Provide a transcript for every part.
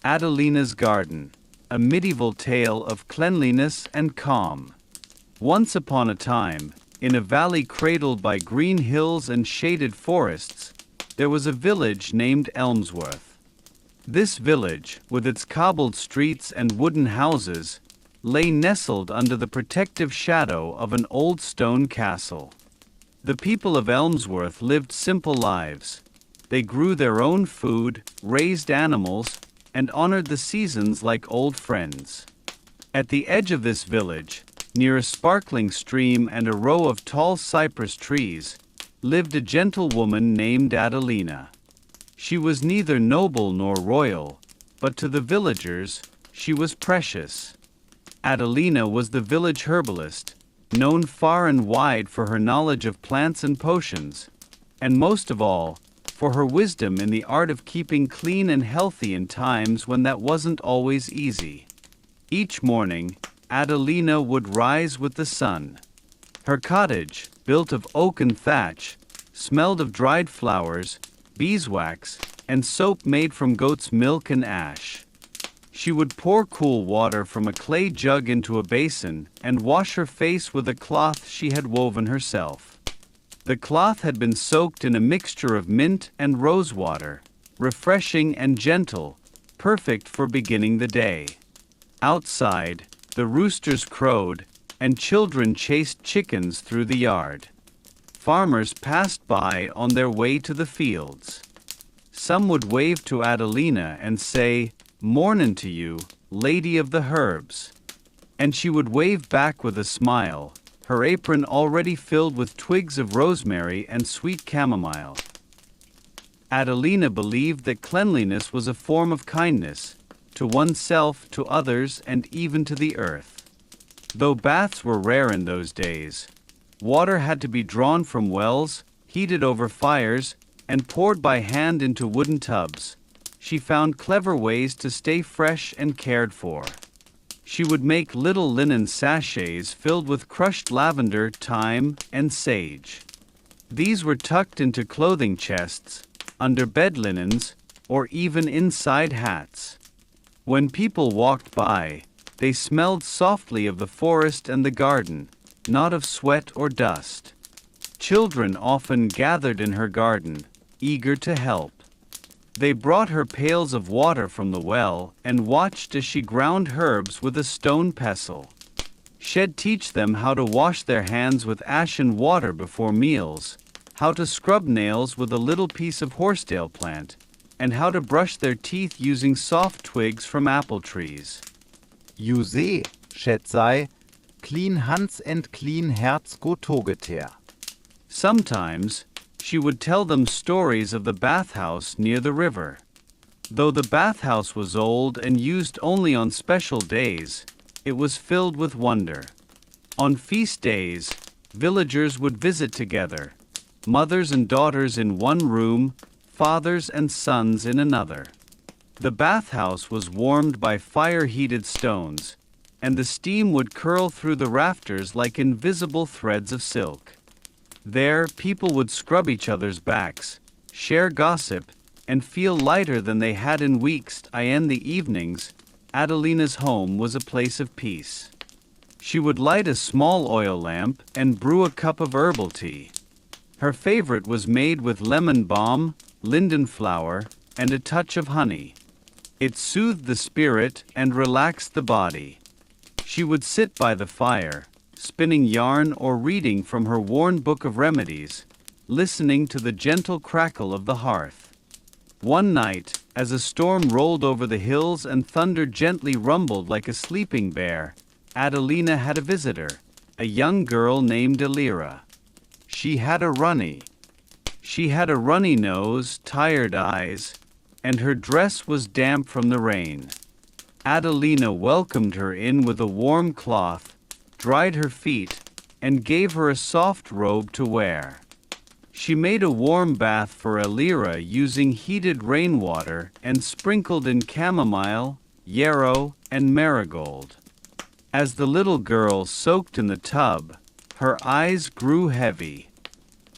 Adelina's Garden, a medieval tale of cleanliness and calm. Once upon a time, in a valley cradled by green hills and shaded forests, there was a village named Elmsworth. This village, with its cobbled streets and wooden houses, lay nestled under the protective shadow of an old stone castle. The people of Elmsworth lived simple lives. They grew their own food, raised animals, and honored the seasons like old friends. At the edge of this village, near a sparkling stream and a row of tall cypress trees, lived a gentle woman named Adelina. She was neither noble nor royal, but to the villagers, she was precious. Adelina was the village herbalist, known far and wide for her knowledge of plants and potions, and most of all, for her wisdom in the art of keeping clean and healthy in times when that wasn't always easy. Each morning, Adelina would rise with the sun. Her cottage, built of oak and thatch, smelled of dried flowers, beeswax, and soap made from goat's milk and ash. She would pour cool water from a clay jug into a basin and wash her face with a cloth she had woven herself. The cloth had been soaked in a mixture of mint and rose water, refreshing and gentle, perfect for beginning the day. Outside, the roosters crowed, and children chased chickens through the yard. Farmers passed by on their way to the fields. Some would wave to Adelina and say, "Mornin' to you, lady of the herbs." And she would wave back with a smile, her apron already filled with twigs of rosemary and sweet chamomile. Adelina believed that cleanliness was a form of kindness, to oneself, to others, and even to the earth. Though baths were rare in those days, water had to be drawn from wells, heated over fires, and poured by hand into wooden tubs. She found clever ways to stay fresh and cared for. She would make little linen sachets filled with crushed lavender, thyme, and sage. These were tucked into clothing chests, under bed linens, or even inside hats. When people walked by, they smelled softly of the forest and the garden, not of sweat or dust. Children often gathered in her garden, eager to help. They brought her pails of water from the well and watched as she ground herbs with a stone pestle. She'd teach them how to wash their hands with ashen water before meals, how to scrub nails with a little piece of horsetail plant, and how to brush their teeth using soft twigs from apple trees. You see, schätzai, clean hands and clean herz go together. Sometimes, she would tell them stories of the bathhouse near the river. Though the bathhouse was old and used only on special days, it was filled with wonder. On feast days, villagers would visit together, mothers and daughters in one room, fathers and sons in another. The bathhouse was warmed by fire-heated stones, and the steam would curl through the rafters like invisible threads of silk. There, people would scrub each other's backs, share gossip, and feel lighter than they had in weeks. In the evenings, Adelina's home was a place of peace. She would light a small oil lamp and brew a cup of herbal tea. Her favorite was made with lemon balm, linden flower, and a touch of honey. It soothed the spirit and relaxed the body. She would sit by the fire, spinning yarn or reading from her worn book of remedies, listening to the gentle crackle of the hearth. One night, as a storm rolled over the hills and thunder gently rumbled like a sleeping bear, Adelina had a visitor, a young girl named Adelina. She had a runny nose, tired eyes, and her dress was damp from the rain. Adelina welcomed her in with a warm cloth, dried her feet, and gave her a soft robe to wear. She made a warm bath for Adelina using heated rainwater and sprinkled in chamomile, yarrow, and marigold. As the little girl soaked in the tub, her eyes grew heavy.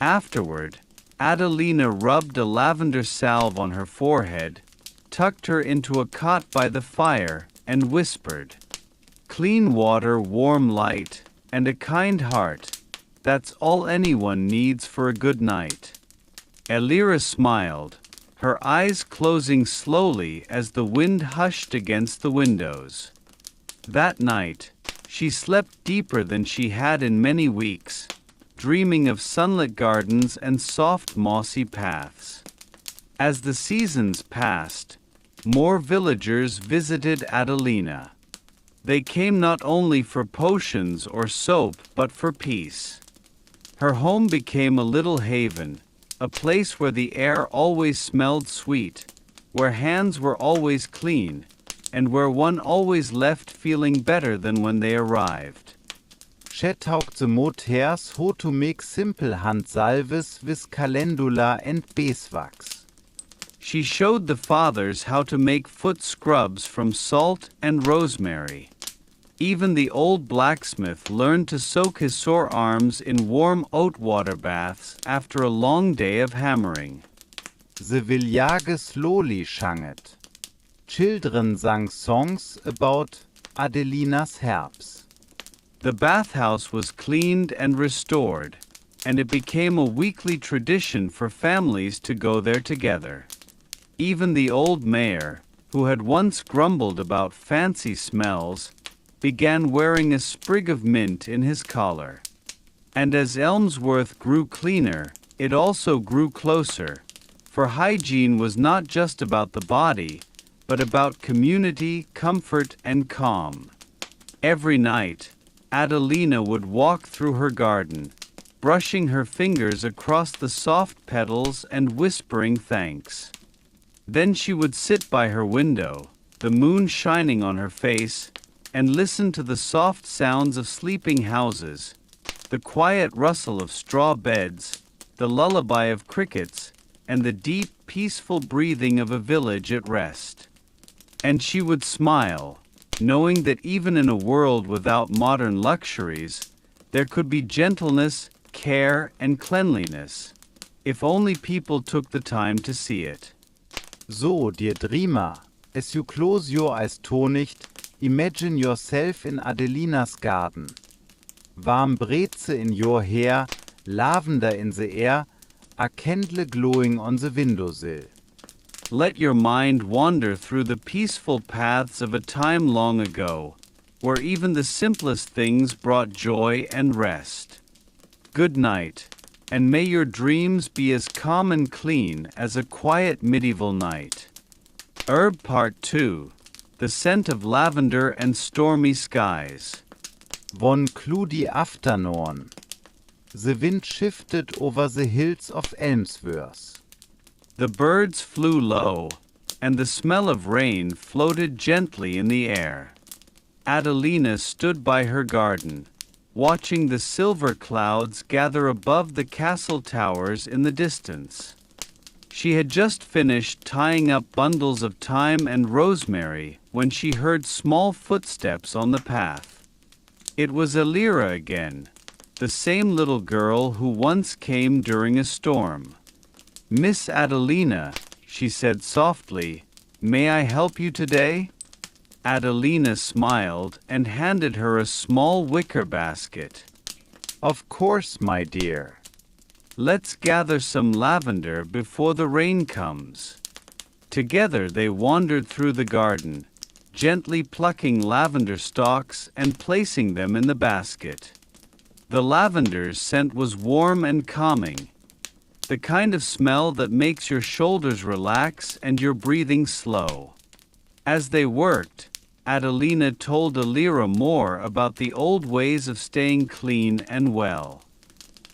Afterward, Adelina rubbed a lavender salve on her forehead, tucked her into a cot by the fire, and whispered, "Clean water, warm light, and a kind heart. That's all anyone needs for a good night." Elira smiled, her eyes closing slowly as the wind hushed against the windows. That night, she slept deeper than she had in many weeks, dreaming of sunlit gardens and soft mossy paths. As the seasons passed, more villagers visited Adelina. They came not only for potions or soap but for peace. Her home became a little haven, a place where the air always smelled sweet, where hands were always clean, and where one always left feeling better than when they arrived. She taugt the mothers how to make simple hand salves with calendula and beeswax. She showed the fathers how to make foot scrubs from salt and rosemary. Even the old blacksmith learned to soak his sore arms in warm oat water baths after a long day of hammering. The village slowly shanget. Children sang songs about Adelina's herbs. The bathhouse was cleaned and restored, and it became a weekly tradition for families to go there together. Even the old mayor, who had once grumbled about fancy smells, began wearing a sprig of mint in his collar. And as Elmsworth grew cleaner, it also grew closer, for hygiene was not just about the body, but about community, comfort, and calm. Every night, Adelina would walk through her garden, brushing her fingers across the soft petals and whispering thanks. Then she would sit by her window, the moon shining on her face, and listen to the soft sounds of sleeping houses, the quiet rustle of straw beds, the lullaby of crickets, and the deep, peaceful breathing of a village at rest. And she would smile, knowing that even in a world without modern luxuries, there could be gentleness, care, and cleanliness, if only people took the time to see it. So, dear dreamer, as you close your eyes tonight, imagine yourself in Adelina's garden. Warm breze in your hair, lavender in the air, a candle glowing on the windowsill. Let your mind wander through the peaceful paths of a time long ago, where even the simplest things brought joy and rest. Good night, and may your dreams be as calm and clean as a quiet medieval night. Herb Part 2. The Scent of Lavender and Stormy Skies. One cloudy afternoon. The wind shifted over the hills of Elmsworth. The birds flew low, and the smell of rain floated gently in the air. Adelina stood by her garden, watching the silver clouds gather above the castle towers in the distance. She had just finished tying up bundles of thyme and rosemary when she heard small footsteps on the path. It was Elira again, the same little girl who once came during a storm. "Miss Adelina," she said softly, "may I help you today?" Adelina smiled and handed her a small wicker basket. Of course, my dear. Let's gather some lavender before the rain comes. Together they wandered through the garden, gently plucking lavender stalks and placing them in the basket. The lavender's scent was warm and calming, the kind of smell that makes your shoulders relax and your breathing slow. As they worked, Adelina told Elira more about the old ways of staying clean and well.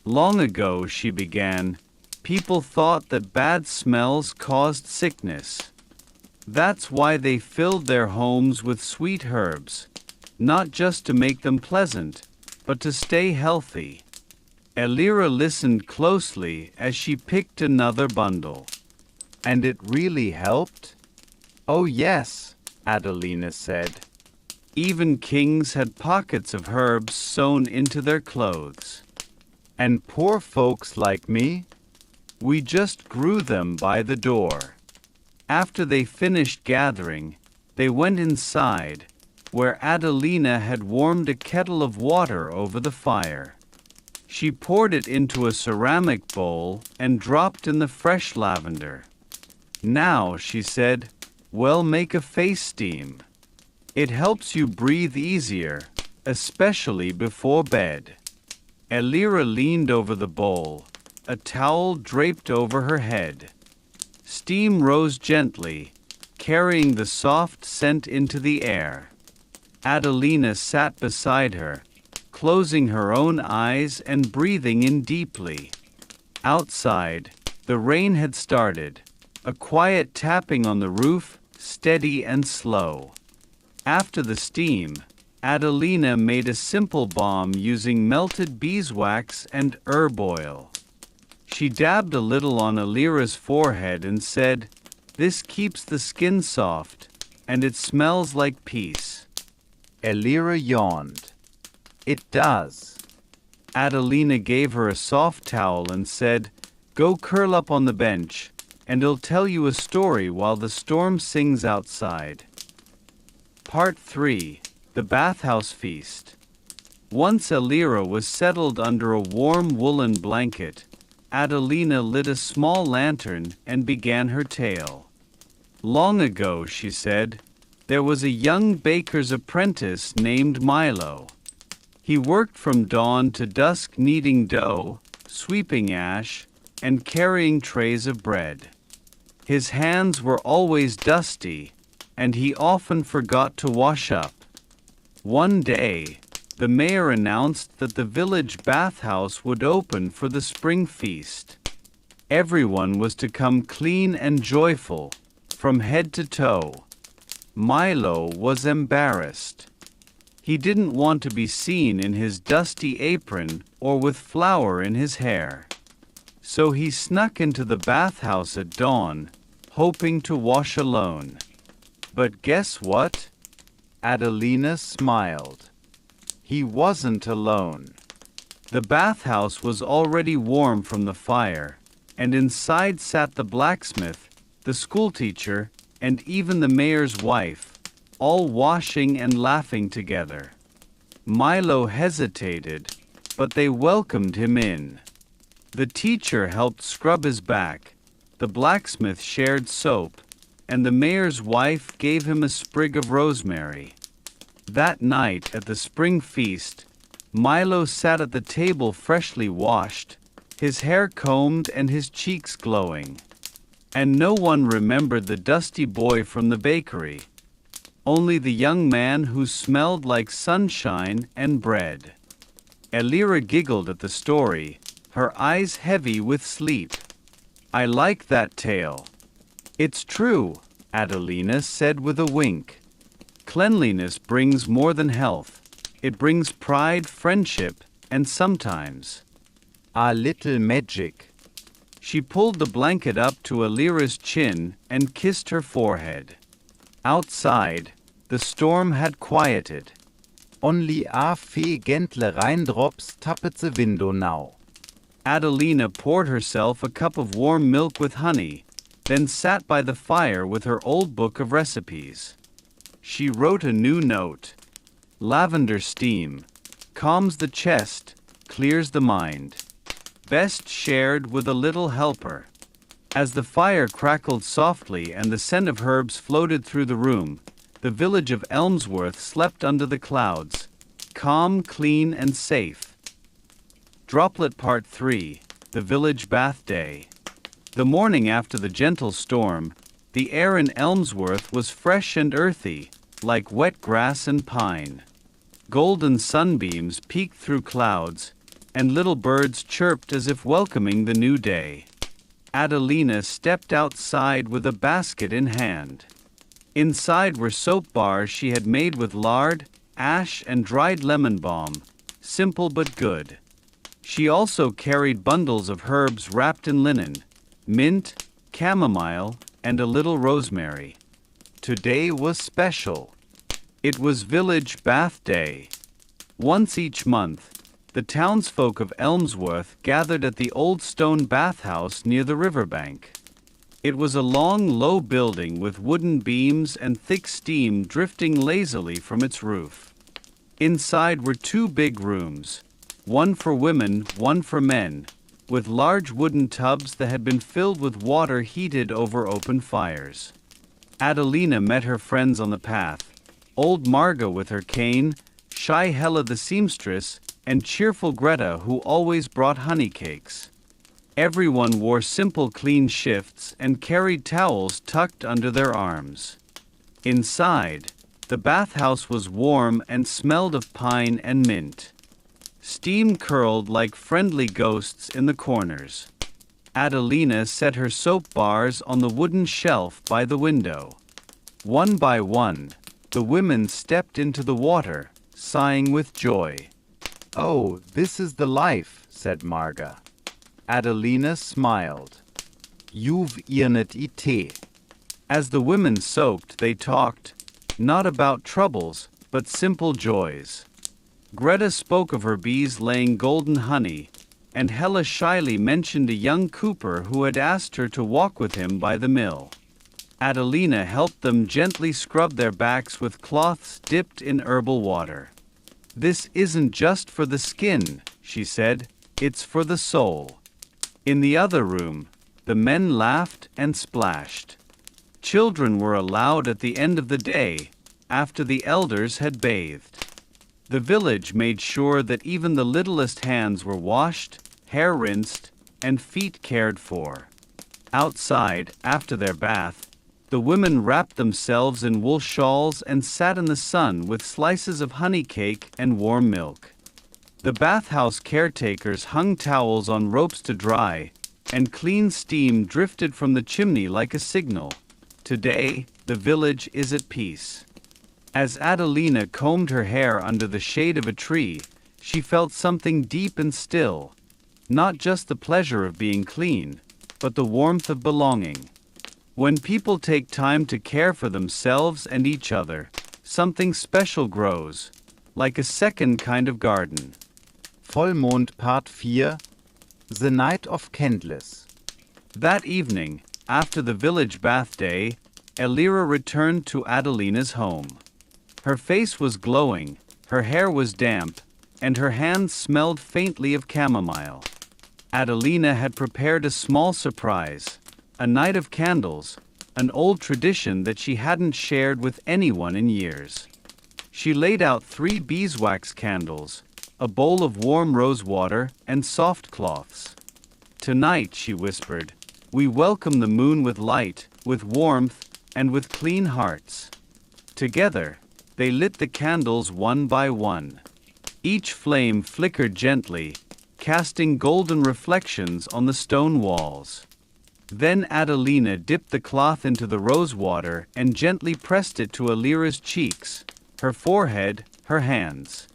Long ago, she began, people thought that bad smells caused sickness. That's why they filled their homes with sweet herbs, not just to make them pleasant, but to stay healthy. Elira listened closely as she picked another bundle. And it really helped? Oh yes, Adelina said. Even kings had pockets of herbs sewn into their clothes. And poor folks like me? We just grew them by the door. After they finished gathering, they went inside, where Adelina had warmed a kettle of water over the fire. She poured it into a ceramic bowl and dropped in the fresh lavender. "Now," she said, "we'll make a face steam. It helps you breathe easier, especially before bed." Elira leaned over the bowl, a towel draped over her head. Steam rose gently, carrying the soft scent into the air. Adelina sat beside her, closing her own eyes and breathing in deeply. Outside, the rain had started, a quiet tapping on the roof, steady and slow. After the steam, Adelina made a simple balm using melted beeswax and herb oil. She dabbed a little on Elira's forehead and said, "This keeps the skin soft, and it smells like peace." Elira yawned. "It does." Adelina gave her a soft towel and said, "Go curl up on the bench, and I'll tell you a story while the storm sings outside." Part 3. The Bathhouse Feast. Once Elira was settled under a warm woolen blanket, Adelina lit a small lantern and began her tale. "Long ago," she said, "there was a young baker's apprentice named Milo. He worked from dawn to dusk kneading dough, sweeping ash, and carrying trays of bread. His hands were always dusty, and he often forgot to wash up. One day, the mayor announced that the village bathhouse would open for the spring feast. Everyone was to come clean and joyful, from head to toe. Milo was embarrassed. He didn't want to be seen in his dusty apron or with flour in his hair. So he snuck into the bathhouse at dawn, hoping to wash alone. But guess what? Adelina smiled. He wasn't alone. The bathhouse was already warm from the fire, and inside sat the blacksmith, the schoolteacher, and even the mayor's wife, all washing and laughing together. Milo hesitated, but they welcomed him in. The teacher helped scrub his back, the blacksmith shared soap, and the mayor's wife gave him a sprig of rosemary. That night at the spring feast, Milo sat at the table freshly washed, his hair combed and his cheeks glowing. And no one remembered the dusty boy from the bakery, only the young man who smelled like sunshine and bread. Elira giggled at the story, her eyes heavy with sleep. "I like that tale." "It's true," Adelina said with a wink. "Cleanliness brings more than health. It brings pride, friendship, and sometimes a little magic." She pulled the blanket up to Elira's chin and kissed her forehead. Outside, the storm had quieted. "Only a few gentle raindrops tapped the window now." Adelina poured herself a cup of warm milk with honey, then sat by the fire with her old book of recipes. She wrote a new note. "Lavender steam calms the chest, clears the mind. Best shared with a little helper." As the fire crackled softly and the scent of herbs floated through the room, the village of Elmsworth slept under the clouds, calm, clean, and safe. Droplet Part 3. The Village Bath Day. The morning after the gentle storm, the air in Elmsworth was fresh and earthy, like wet grass and pine. Golden sunbeams peeked through clouds, and little birds chirped as if welcoming the new day. Adelina stepped outside with a basket in hand. Inside were soap bars she had made with lard, ash, and dried lemon balm, simple but good. She also carried bundles of herbs wrapped in linen, mint, chamomile, and a little rosemary. Today was special. It was Village Bath Day. Once each month, the townsfolk of Elmsworth gathered at the old stone bathhouse near the riverbank. It was a long, low building with wooden beams and thick steam drifting lazily from its roof. Inside were two big rooms, one for women, one for men, with large wooden tubs that had been filled with water heated over open fires. Adelina met her friends on the path, old Marga with her cane, shy Hella the seamstress, and cheerful Greta who always brought honey cakes. Everyone wore simple clean shifts and carried towels tucked under their arms. Inside, the bathhouse was warm and smelled of pine and mint. Steam curled like friendly ghosts in the corners. Adelina set her soap bars on the wooden shelf by the window. One by one, the women stepped into the water, sighing with joy. "Oh, this is the life," said Marga. Adelina smiled. "You've earned it." As the women soaked, they talked, not about troubles, but simple joys. Greta spoke of her bees laying golden honey, and Hella shyly mentioned a young cooper who had asked her to walk with him by the mill. Adelina helped them gently scrub their backs with cloths dipped in herbal water. "This isn't just for the skin," she said, "it's for the soul." In the other room, the men laughed and splashed. Children were allowed at the end of the day, after the elders had bathed. The village made sure that even the littlest hands were washed, hair rinsed, and feet cared for. Outside, after their bath, the women wrapped themselves in wool shawls and sat in the sun with slices of honey cake and warm milk. The bathhouse caretakers hung towels on ropes to dry, and clean steam drifted from the chimney like a signal. Today, the village is at peace. As Adelina combed her hair under the shade of a tree, she felt something deep and still, not just the pleasure of being clean, but the warmth of belonging. When people take time to care for themselves and each other, something special grows, like a second kind of garden. Vollmond Part 4. The Night of Candless. That evening, after the village bath day, Elira returned to Adelina's home. Her face was glowing, her hair was damp, and her hands smelled faintly of chamomile. Adelina had prepared a small surprise, a night of candles, an old tradition that she hadn't shared with anyone in years. She laid out 3 beeswax candles, a bowl of warm rose water, and soft cloths. "Tonight," she whispered, "we welcome the moon with light, with warmth, and with clean hearts." Together, they lit the candles one by one. Each flame flickered gently, casting golden reflections on the stone walls. Then Adelina dipped the cloth into the rose water and gently pressed it to Elira's cheeks, her forehead, her hands.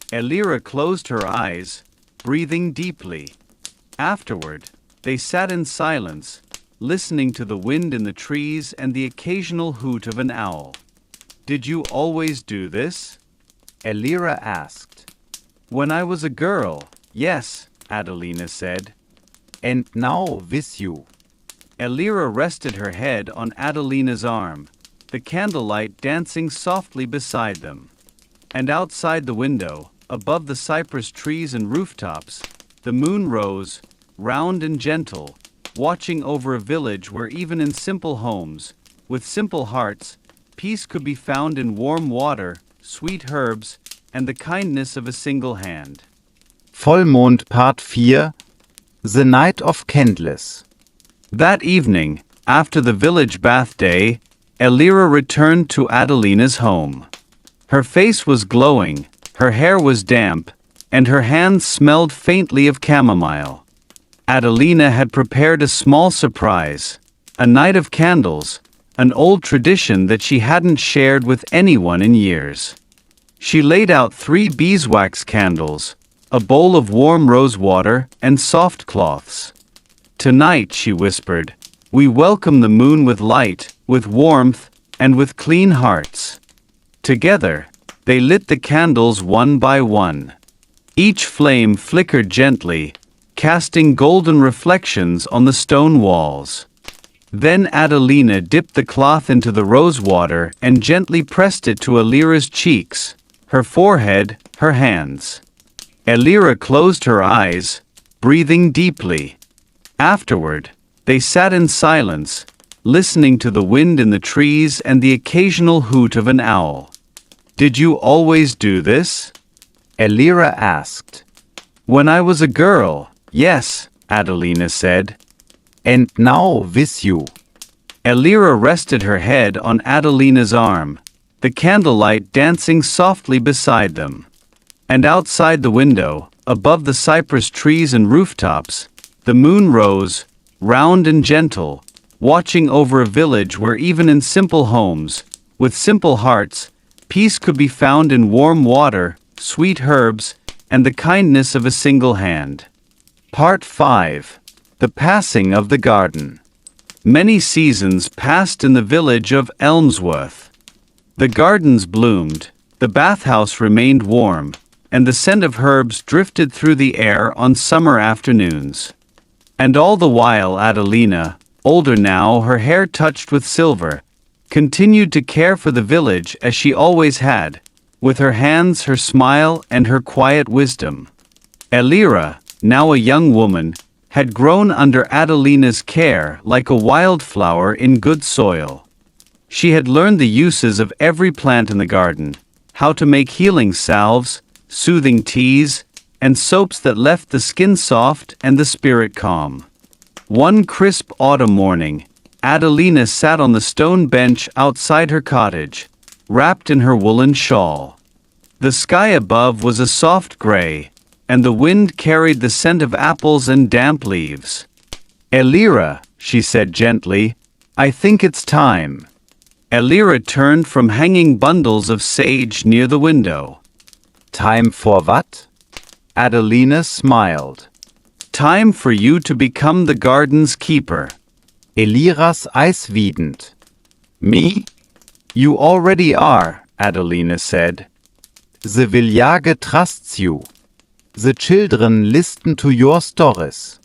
Elira closed her eyes, breathing deeply. Afterward, they sat in silence, listening to the wind in the trees and the occasional hoot of an owl. "Did you always do this?" Elira asked. "When I was a girl, yes," Adelina said. "And now with you." Elira rested her head on Adelina's arm, the candlelight dancing softly beside them. And outside the window, above the cypress trees and rooftops, the moon rose, round and gentle, watching over a village where even in simple homes, with simple hearts, peace could be found in warm water, sweet herbs, and the kindness of a single hand. Vollmond Part 4. The Night of Candless. That evening, after the village bath day, Elira returned to Adelina's home. Her face was glowing, her hair was damp, and her hands smelled faintly of chamomile. Adelina had prepared a small surprise, a night of candles, an old tradition that she hadn't shared with anyone in years. She laid out 3 beeswax candles, a bowl of warm rose water, and soft cloths. "Tonight," she whispered, "we welcome the moon with light, with warmth, and with clean hearts." Together, they lit the candles one by one. Each flame flickered gently, casting golden reflections on the stone walls. Then Adelina dipped the cloth into the rose water and gently pressed it to Elira's cheeks, her forehead, her hands. Elira closed her eyes, breathing deeply. Afterward, they sat in silence, listening to the wind in the trees and the occasional hoot of an owl. "Did you always do this?" Elira asked. "When I was a girl, yes," Adelina said. "And now with you." Elira rested her head on Adelina's arm, the candlelight dancing softly beside them. And outside the window, above the cypress trees and rooftops, the moon rose, round and gentle, watching over a village where even in simple homes, with simple hearts, peace could be found in warm water, sweet herbs, and the kindness of a single hand. Part 5. The Passing of the Garden. Many seasons passed in the village of Elmsworth. The gardens bloomed, the bathhouse remained warm, and the scent of herbs drifted through the air on summer afternoons. And all the while Adelina, older now, her hair touched with silver, continued to care for the village as she always had, with her hands, her smile, and her quiet wisdom. Elira, now a young woman, had grown under Adelina's care like a wildflower in good soil. She had learned the uses of every plant in the garden, how to make healing salves, soothing teas, and soaps that left the skin soft and the spirit calm. One crisp autumn morning, Adelina sat on the stone bench outside her cottage, wrapped in her woolen shawl. The sky above was a soft gray, and the wind carried the scent of apples and damp leaves. "Elira," she said gently, "I think it's time." Elira turned from hanging bundles of sage near the window. "Time for what?" Adelina smiled. "Time for you to become the garden's keeper." Eliras eiswiedend. "Me? You already are," Adelina said. "The village trusts you. The children listen to your stories."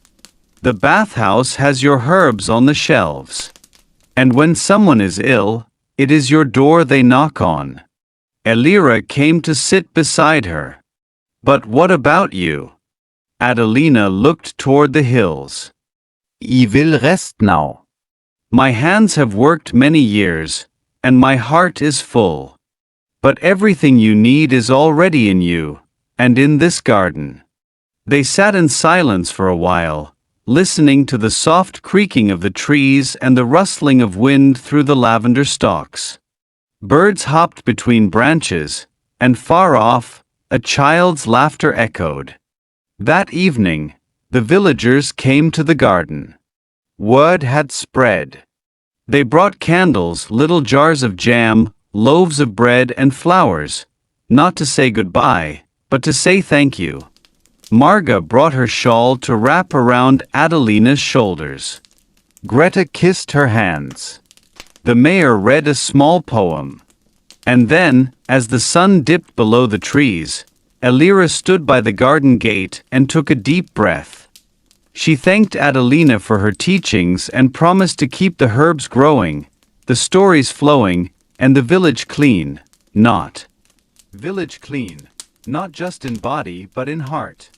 "The bathhouse has your herbs on the shelves. And when someone is ill, it is your door they knock on." Elira came to sit beside her. "But what about you?" Adelina looked toward the hills. "I will rest now." "My hands have worked many years, and my heart is full. But everything you need is already in you, and in this garden." They sat in silence for a while, listening to the soft creaking of the trees and the rustling of wind through the lavender stalks. Birds hopped between branches, and far off, a child's laughter echoed. That evening, the villagers came to the garden. Word had spread. They brought candles, little jars of jam, loaves of bread and flowers, not to say goodbye, but to say thank you. Marga brought her shawl to wrap around Adelina's shoulders. Greta kissed her hands. The mayor read a small poem. And then, as the sun dipped below the trees, Elira stood by the garden gate and took a deep breath. She thanked Adelina for her teachings and promised to keep the herbs growing, the stories flowing, and the village clean, not just in body but in heart.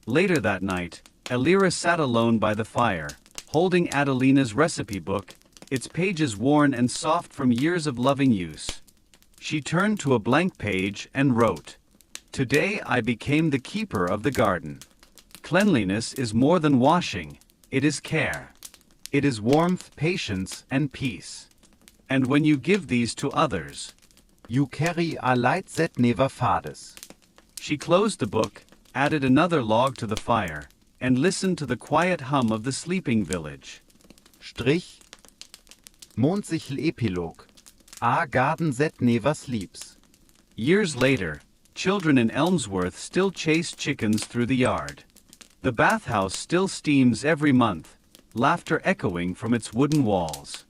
Later that night, Elira sat alone by the fire, holding Adelina's recipe book, its pages worn and soft from years of loving use. She turned to a blank page and wrote, "Today I became the keeper of the garden. Cleanliness is more than washing, it is care. It is warmth, patience, and peace. And when you give these to others, you carry a light that never fades." She closed the book, added another log to the fire, and listened to the quiet hum of the sleeping village. Strich. Mondsichel Epilog. A garden that never sleeps. Years later, children in Elmsworth still chase chickens through the yard. The bathhouse still steams every month, laughter echoing from its wooden walls.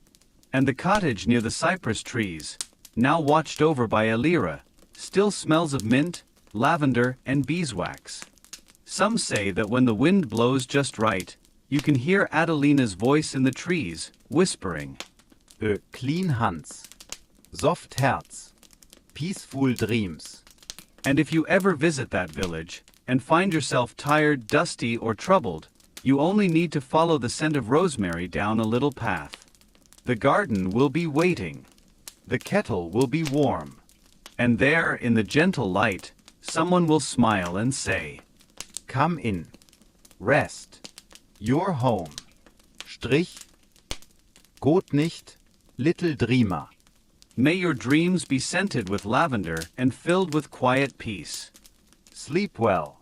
And the cottage near the cypress trees, now watched over by Elira, still smells of mint, lavender, and beeswax. Some say that when the wind blows just right, You can hear Adelina's voice in the trees, whispering. Clean hands. Soft Herz. Peaceful dreams. And if you ever visit that village, and find yourself tired, dusty, or troubled, you only need to follow the scent of rosemary down a little path. The garden will be waiting. The kettle will be warm. And there, in the gentle light, someone will smile and say, Come in. Rest. Your home. Strich. Gut nicht, little dreamer. May your dreams be scented with lavender and filled with quiet peace. Sleep well.